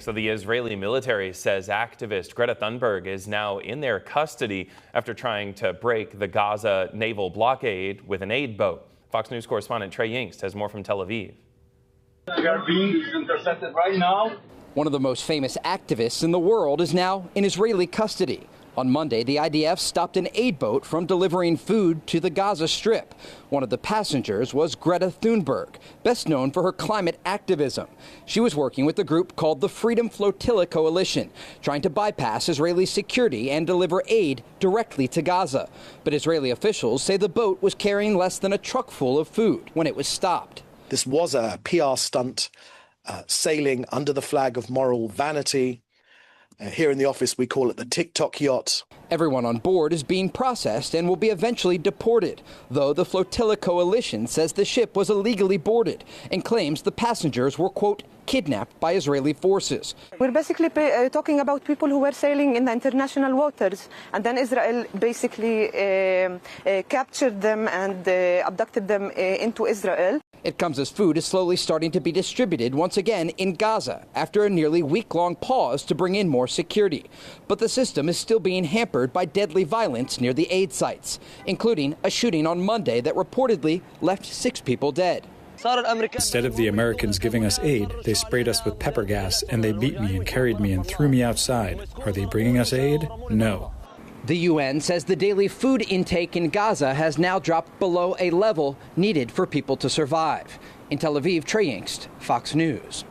So the Israeli military says activist Greta Thunberg is now in their custody after trying to break the Gaza naval blockade with an aid boat. Fox News correspondent Trey Yingst has more from Tel Aviv. We are being intercepted right now. One of the most famous activists in the world is now in Israeli custody. On Monday, the IDF stopped an aid boat from delivering food to the Gaza Strip. One of the passengers was Greta Thunberg, best known for her climate activism. She was working with a group called the Freedom Flotilla Coalition, trying to bypass Israeli security and deliver aid directly to Gaza. But Israeli officials say the boat was carrying less than a truck full of food when it was stopped. This was a PR stunt, sailing under the flag of moral vanity. Here in the office, we call it the TikTok yacht. Everyone on board is being processed and will be eventually deported, though the Flotilla Coalition says the ship was illegally boarded and claims the passengers were, quote, kidnapped by Israeli forces. We're basically talking about people who were sailing in the international waters, and then Israel basically captured them and abducted them into Israel. It comes as food is slowly starting to be distributed once again in Gaza after a nearly week-long pause to bring in more security. But the system is still being hampered by deadly violence near the aid sites, including a shooting on Monday that reportedly left 6 people dead. Instead of the Americans giving us aid, they sprayed us with pepper gas and they beat me and carried me and threw me outside. Are they bringing us aid? No. The UN says the daily food intake in Gaza has now dropped below a level needed for people to survive. In Tel Aviv, Trey Yingst, Fox News.